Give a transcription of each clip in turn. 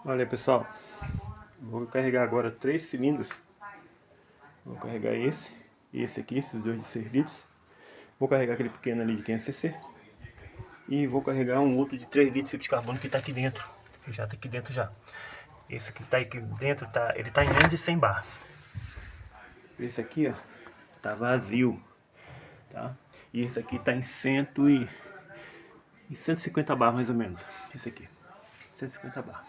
Olha aí, pessoal, vou carregar agora 3 cilindros. Vou carregar esse e esse aqui, esses dois de 6 litros. Vou carregar aquele pequeno ali de 500 cc. E vou carregar um outro de 3 litros de fibra de carbono que está aqui dentro. Que já está aqui dentro já. Esse que está aqui dentro, ele está em menos de 100 bar. Esse aqui, ó, tá vazio, tá? E esse aqui está em 150 bar mais ou menos. Esse aqui, 150 bar.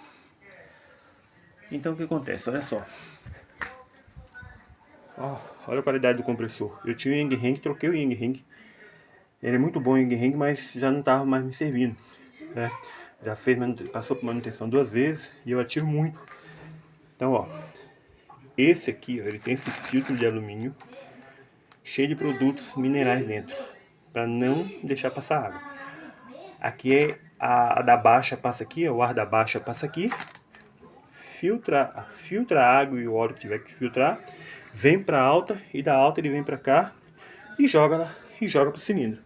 Então o que acontece? Olha só. Olha a qualidade do compressor. Eu tinha o Yang Heng, troquei o Yang Heng. Ele é muito bom o Yang Heng, mas já não estava mais me servindo, né? Já passou por manutenção 2 vezes e eu atiro muito. Então, ó, esse aqui, ó, ele tem esse filtro de alumínio cheio de produtos minerais dentro, para não deixar passar água. Aqui é a da baixa, passa aqui, ó, o ar da baixa passa aqui, filtra a água e o óleo que tiver que filtrar, vem para alta e da alta ele vem para cá e joga para o cilindro.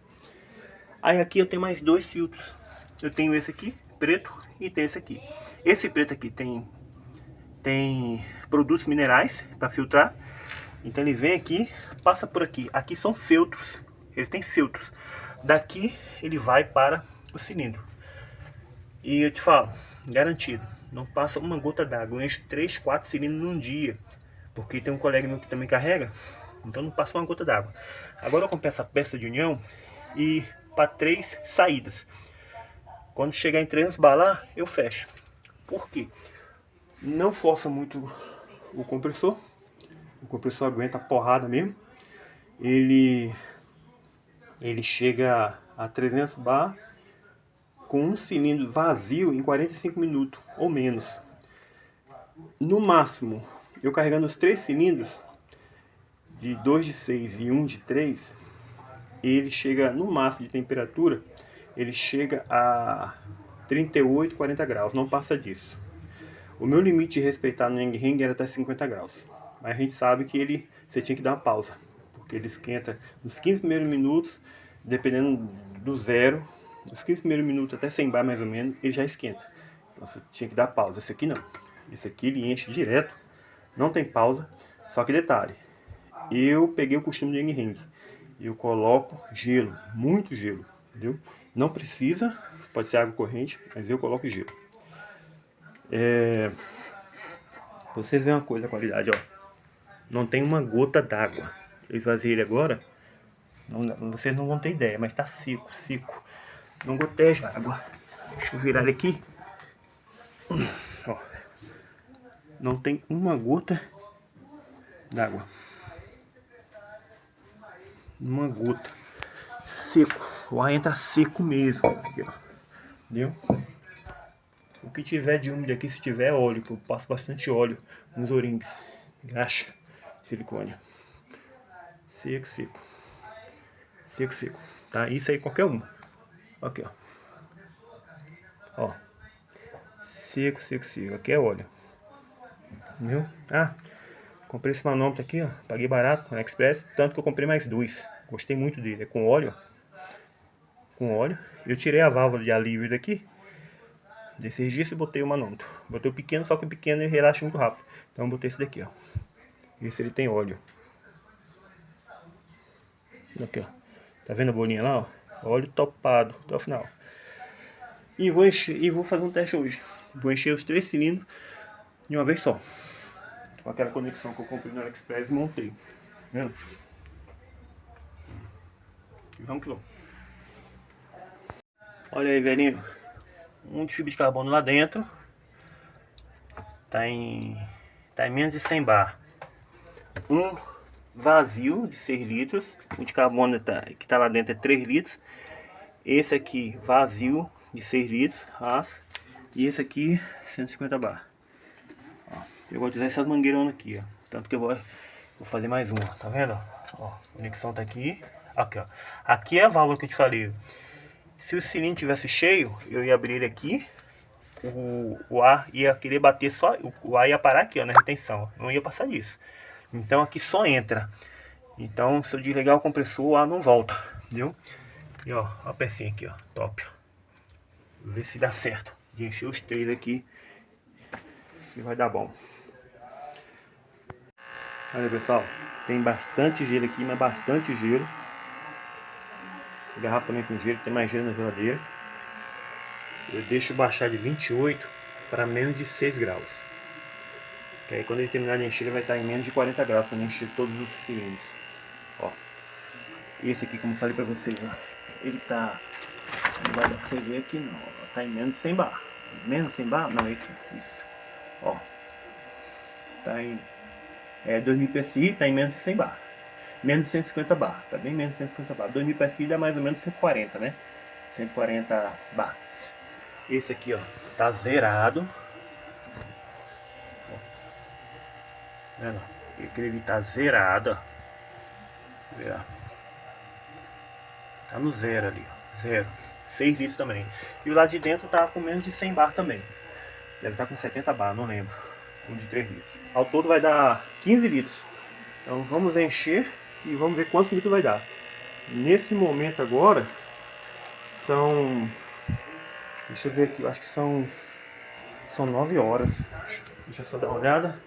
Aí aqui eu tenho mais 2 filtros. Eu tenho esse aqui, preto, e tem esse aqui. Esse preto aqui tem produtos minerais para filtrar. Então ele vem aqui, passa por aqui. Aqui são filtros. Ele tem filtros. Daqui ele vai para o cilindro. E eu te falo, garantido, não passa uma gota d'água. Eu encho 3, 4 cilindros num dia. Porque tem um colega meu que também carrega. Então não passa uma gota d'água. Agora eu comprei essa peça de união e para 3 saídas. Quando chegar em 3 balar, eu fecho. Por quê? Não força muito o compressor. O compressor aguenta a porrada mesmo. Ele chega a 300 bar com um cilindro vazio em 45 minutos ou menos. No máximo, eu carregando os 3 cilindros, de 2 de 6 e 1 de 3, ele chega no máximo de temperatura, ele chega a 38, 40 graus, não passa disso. O meu limite de respeitar no Yang Heng era até 50 graus. Mas a gente sabe que você tinha que dar uma pausa, porque ele esquenta nos 15 primeiros minutos, dependendo do zero, nos 15 primeiros minutos até 100 bar mais ou menos, ele já esquenta. Então você tinha que dar pausa. Esse aqui não. Esse aqui ele enche direto, não tem pausa. Só que detalhe, eu peguei o costume do Yang Heng. Eu coloco gelo, muito gelo, entendeu? Não precisa, pode ser água corrente, mas eu coloco gelo. Vocês veem uma coisa, a qualidade, ó. Não tem uma gota d'água. Eu esvaziei ele agora. Vocês não vão ter ideia, mas tá seco, seco. Não goteja água. Deixa eu virar ele aqui. Ó. Não tem uma gota d'água. Uma gota. Seco. O ar entra seco mesmo. Aqui, ó. Entendeu? O que tiver de úmido aqui, se tiver óleo, que eu passo bastante óleo nos O-rings. Graxa, silicone. Seco, seco. Seco, seco. Tá? Isso aí qualquer um. Aqui, ó. Ó. Seco, seco, seco. Aqui é óleo. Entendeu? Comprei esse manômetro aqui, ó. Paguei barato no AliExpress. Tanto que eu comprei mais 2. Gostei muito dele. É com óleo. Com óleo. Eu tirei a válvula de alívio daqui. Desse registro e botei o manômetro. Botei o pequeno, só que o pequeno ele relaxa muito rápido. Então eu botei esse daqui, ó. Esse ele tem óleo. Aqui, ó. Tá vendo a bolinha lá, ó? Óleo topado até o final. E vou encher, e vou fazer um teste hoje. Vou encher os 3 cilindros de uma vez só. Com aquela conexão que eu comprei no AliExpress e montei. Tá vendo? E vamos que vamos. Olha aí, velhinho. Um de fibra de carbono lá dentro. Tá em menos de 100 bar. Um vazio de 6 litros. O de carbono que tá lá dentro é 3 litros. Esse aqui vazio de 6 litros. E esse aqui 150 bar. Ó, eu vou usar essas mangueironas aqui, ó. Tanto que eu vou fazer mais uma, tá vendo? Ó, a conexão tá aqui. Aqui, ó. Aqui é a válvula que eu te falei. Se o cilindro tivesse cheio, eu ia abrir ele aqui. O ar ia querer bater só. O ar ia parar aqui, ó, na retenção. Não ia passar disso. Então aqui só entra. Então se eu desligar o compressor, o ar não volta. Entendeu? E ó, a pecinha aqui, ó. Top. Ó. Ver se dá certo. De encher os 3 aqui que vai dar bom. Olha pessoal, tem bastante gelo aqui, mas bastante gelo. Essa garrafa também com gelo, tem mais gelo na geladeira. Eu deixo baixar de 28 para menos de 6 graus. Que aí quando ele terminar de encher, ele vai estar em menos de 40 graus quando encher todos os cilindros. Ó, esse aqui, como eu falei para vocês, ó, ele tá, não vai dar pra você ver aqui não, ó, tá em menos de 100 bar. Menos de 100 bar? Não, é aqui, isso. Ó, tá em 2000 PSI, tá em menos de 100 bar. Menos de 150 bar, tá bem menos de 150 bar. 2000 PSI dá mais ou menos 140, né? 140 bar. Esse aqui, ó, tá zerado. Ó. Vendo? Ele tá zerado, ó. Tá no zero ali, ó. Zero. 6 litros também. E o lado de dentro tá com menos de 100 bar também. Deve estar com 70 bar, não lembro. Um de 3 litros. Ao todo vai dar 15 litros. Então vamos encher e vamos ver quantos litros vai dar. Nesse momento agora são... Deixa eu ver aqui, eu acho que são 9 horas. Deixa eu só dar uma olhada.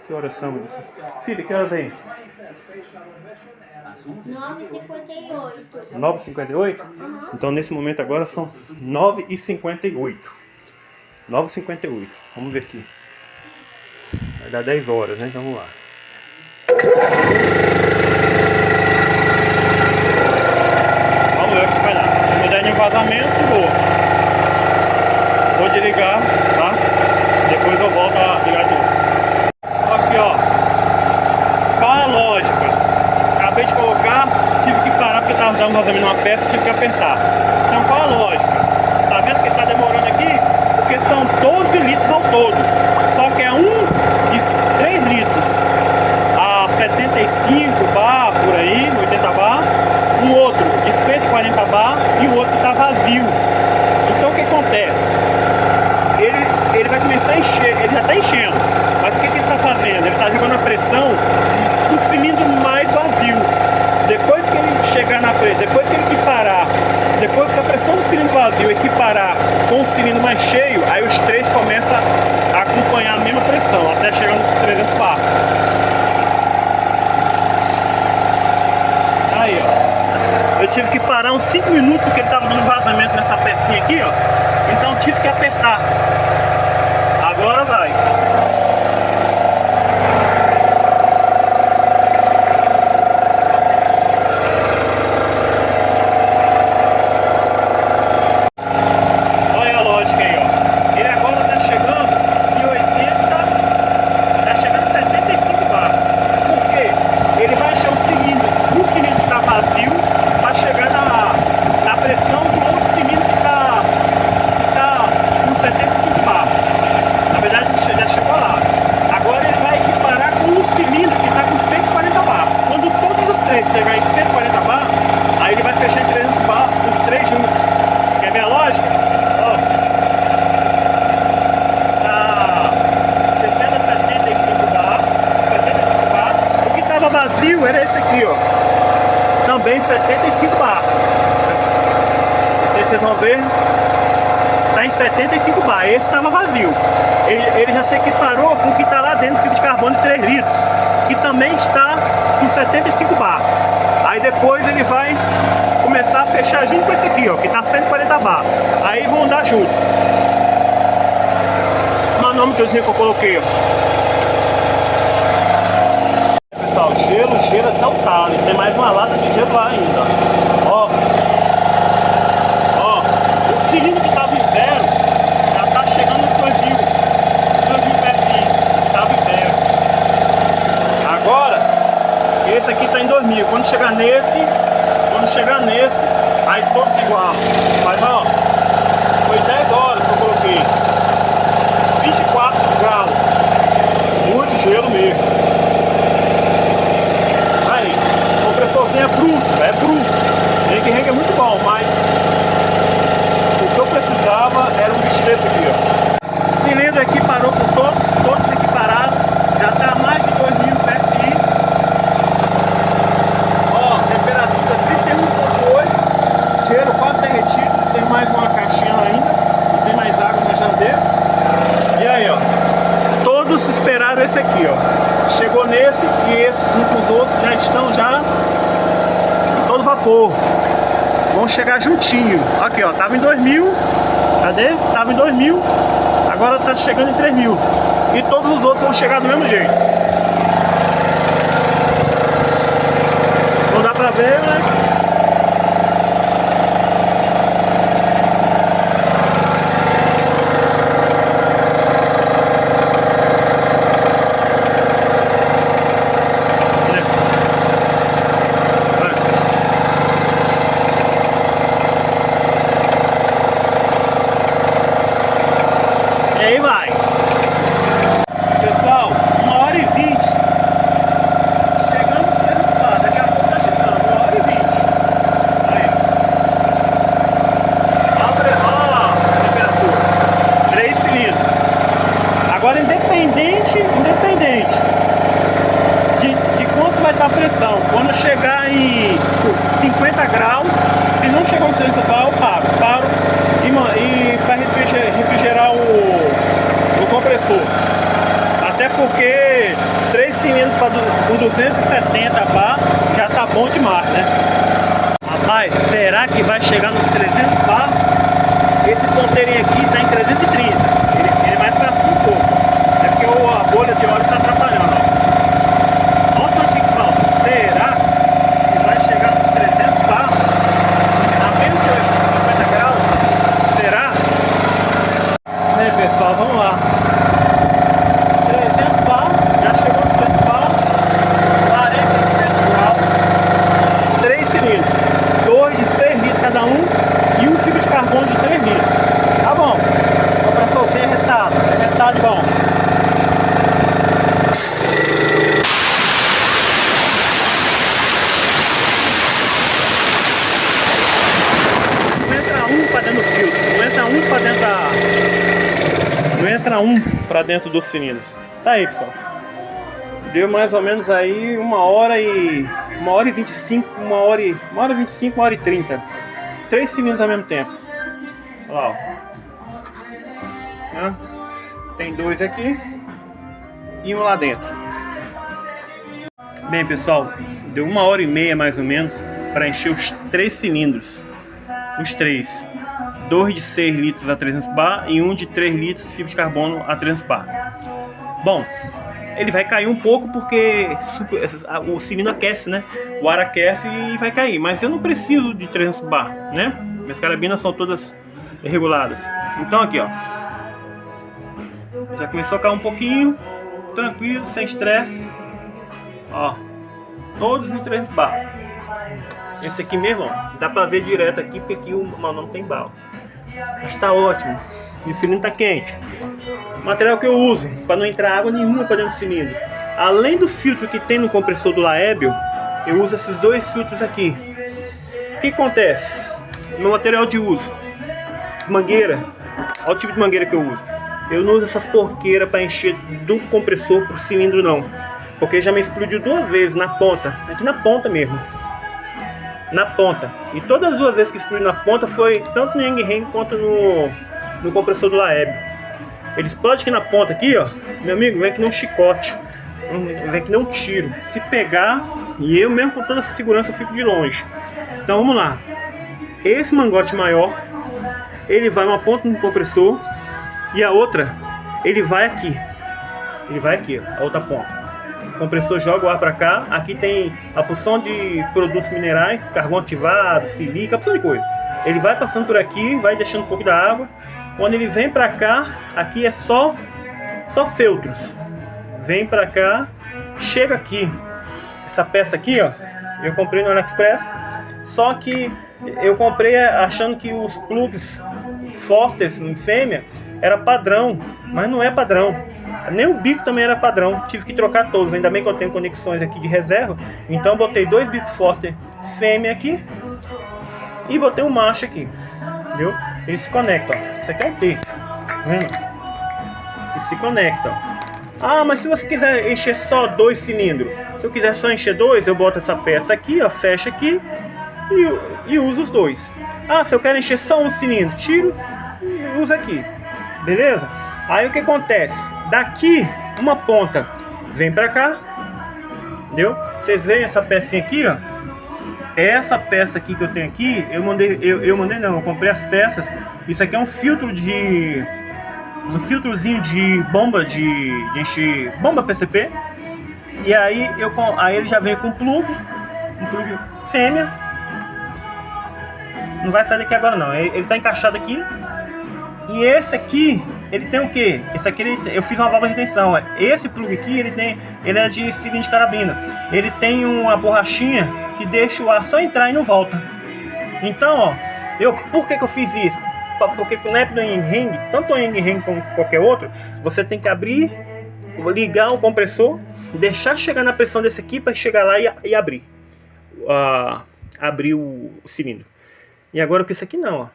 Que horas são, Melissa? Filha, que horas aí? 9h58. 9h58? Uhum. Então nesse momento agora são 9h58. 9h58. Vamos ver aqui. Vai dar 10 horas, né? Então vamos lá. Vamos ver o que vai dar. Se não der nenhum vazamento, boa. Vou desligar, tá? Depois eu volto a ligar de novo. Aqui, ó. Qual a lógica? Acabei de colocar, tive que parar porque estava dando vazamento numa peça, tive que apertar. Então qual a lógica? Tá vendo que está demorando aqui? Porque são 12 litros ao todo. Só que é um de 3 litros a 75 bar, por aí, 80 bar. Um outro de 140 bar e o outro está vazio. Então o que acontece? Ele vai começar a encher, ele já está enchendo. Mas o que ele está fazendo? Ele está jogando a pressão no cilindro mais vazio. Depois que ele chegar na pressão, depois que ele equiparar, depois que a pressão do cilindro vazio equiparar com o cilindro mais cheio, aí os três começam a acompanhar a mesma pressão, até chegar nos 300 bar. Aí, ó. Eu tive que parar uns 5 minutos porque ele estava dando vazamento nessa pecinha aqui, ó. Então tive que apertar. Agora vai. Olha a lógica aí, ó. Ele agora tá chegando em 80, tá chegando em 75 bar. Por quê? Ele vai encher os cilindros. Um cilindro que tá vazio vai chegar na pressão do outro cilindro que tá com 75 bar. Na verdade ele já chegou lá. Agora ele vai equiparar com um cilindro que está com 140 bar. Quando todos os três chegarem em 140 bar, aí ele vai fechar em 300 bar os três juntos. Quer ver a lógica? Ó. Tá 60, 75 bar. 75 bar. O que estava vazio era esse aqui, ó. Também 75 bar. Não sei se vocês vão ver. Está em 75 bar, esse estava vazio. Ele já se equiparou com o que está lá dentro do cilindro de carbono de 3 litros, que também está com 75 bar. Aí depois ele vai começar a fechar junto com esse aqui, ó, que está 140 bar. Aí vão andar junto. O manômetrozinho que eu coloquei, ó. Pessoal, gelo não tá, tem mais uma lata de gelo lá ainda. Ó. O cilindro que estava em zero já está chegando nos 2000 PSI, estava em zero. Agora, esse aqui está em 2000. Quando chegar nesse, aí todos igual. Mas ó, foi 10 horas que eu coloquei. 24 graus. Muito gelo mesmo. Aí, o compressorzinho é bruto. Rengue é muito bom, mas o que eu precisava era um bicho desse aqui, ó. O cilindro aqui parou com todos equiparados. Já está a mais de 2000 PSI. Ó, temperatura 31,8. Gelo quase derretido. Tem mais uma caixinha ainda. Cadê? E aí, ó. Todos esperaram esse aqui, ó. Chegou nesse e esse, junto com os outros, já estão já em todo vapor. Vão chegar juntinho. Aqui, ó. Tava em 2000. Cadê? Tava em 2000. Agora tá chegando em 3000. E todos os outros vão chegar do mesmo jeito. Não dá pra ver, mas... E aí vai. Pessoal, 1h20. Chegamos 300 bar. Daqui a pouco tá chegando, 1h20. Aí. Olha a temperatura. 3 cilindros. Agora independente de quanto vai estar a pressão. Quando chegar em 50 graus, se não chegar aos 300 bar, eu paro e para refrigerar o compressor. Até porque 3 cilindros com 270 bar já tá bom demais, né? Rapaz, será que vai chegar nos 300 bar? Esse ponteirinho aqui tá em 330. Ele é mais pra cima um pouco. É porque a bolha de óleo tá atrapalhando, ó. Olha o tanto que falta. Será que vai chegar nos 300 bar? A menos de 50 graus? Será? Bem, pessoal, vamos lá. 300 bar, já chegou aos 300 bar, 47 graus, 3 cilindros, 2 de 6 litros cada um e um fibra de carbono de 3 litros. Tá bom, o compressorzinho é retado bom. Não entra um para dentro do filtro, não entra um para dentro da... Não entra um para dentro dos cilindros. Tá aí, pessoal. Deu mais ou menos aí 1h25, 1h25, 1h30. 3 cilindros ao mesmo tempo. Olha lá, ó. Tem 2 aqui e um lá dentro. Bem, pessoal, deu 1h30 mais ou menos para encher os 3 cilindros. Os 3. 2 de 6 litros a 300 bar e um de 3 litros de fibra de carbono a 300 bar. Bom, ele vai cair um pouco porque o cilindro aquece, né? O ar aquece e vai cair. Mas eu não preciso de 300 bar, né? Minhas carabinas são todas reguladas. Então aqui, ó. Já começou a cair um pouquinho. Tranquilo, sem estresse. Ó. Todos em 300 bar. Esse aqui mesmo, ó, dá pra ver direto aqui, porque aqui o não tem bala. Mas tá ótimo. E o cilindro tá quente. O material que eu uso para não entrar água nenhuma para dentro do cilindro. Além do filtro que tem no compressor do Laebel, eu uso esses 2 filtros aqui. O que acontece? Meu material de uso, mangueira. Olha o tipo de mangueira que eu uso. Eu não uso essas porqueiras para encher do compressor pro cilindro não. Porque já me explodiu 2 vezes na ponta. Aqui na ponta mesmo. Na ponta. E todas as 2 vezes que explodiu na ponta foi tanto no Yang Heng quanto no compressor do Laebel. Ele explode aqui na ponta, aqui, ó. Meu amigo, vem que nem um chicote. Vem que nem um tiro. Se pegar, e eu mesmo com toda essa segurança eu fico de longe. Então vamos lá. Esse mangote maior, ele vai uma ponta no compressor e a outra, ele vai aqui. Ele vai aqui, ó, a outra ponta. O compressor joga o ar para cá. Aqui tem a porção de produtos minerais, carvão ativado, silica, a porção de coisa. Ele vai passando por aqui, vai deixando um pouco da água. Quando ele vem para cá, aqui é só feltros. Vem para cá, chega aqui. Essa peça aqui, ó, eu comprei no AliExpress. Só que eu comprei achando que os plugs Fosters em fêmea era padrão, mas não é padrão. Nem o bico também era padrão. Tive que trocar todos. Ainda bem que eu tenho conexões aqui de reserva. Então eu botei 2 bicos Foster fêmea aqui e botei um macho aqui. Viu? Eles se conectam. Ó. Isso aqui é um T. Tá vendo? Eles se conectam. Ah, mas se você quiser encher só 2 cilindros, se eu quiser só encher 2, eu boto essa peça aqui, ó, fecha aqui e uso os 2. Ah, se eu quero encher só um cilindro, tiro e uso aqui. Beleza? Aí o que acontece? Daqui, uma ponta vem pra cá. Entendeu? Vocês veem essa pecinha aqui, ó. Essa peça aqui que eu tenho aqui, eu comprei as peças. Isso aqui é um filtro de... um filtrozinho de bomba de encher... bomba PCP. E aí, aí ele já veio com um plug fêmea. Não vai sair daqui agora não, ele tá encaixado aqui. E esse aqui, ele tem o que? Esse aqui eu fiz uma válvula de retenção. Esse plug aqui, ele é de cilindro de carabina. Ele tem uma borrachinha que deixa o ar só entrar e não volta. Então, ó, por que eu fiz isso? Porque na época do Yang Heng, tanto o Yang Heng como qualquer outro, você tem que abrir, ligar o compressor, deixar chegar na pressão desse aqui para chegar lá e abrir. Abrir o cilindro. E agora com isso aqui não, ó.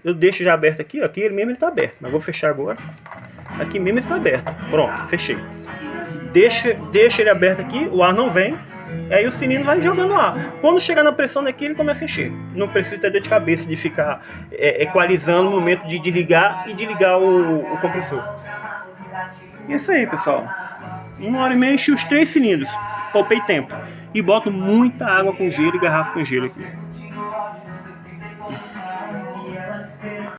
Eu deixo já aberto aqui, ó. Aqui ele mesmo está aberto, mas vou fechar agora. Aqui mesmo ele está aberto. Pronto, fechei. Deixa ele aberto aqui, o ar não vem. Aí o cilindro vai jogando ar. Quando chegar na pressão daqui, ele começa a encher. Não precisa ter dor de cabeça de ficar equalizando no momento de ligar e de ligar o compressor. E é isso aí, pessoal. 1h30 enchi os 3 cilindros. Poupei tempo. E boto muita água com gelo e garrafa com gelo aqui.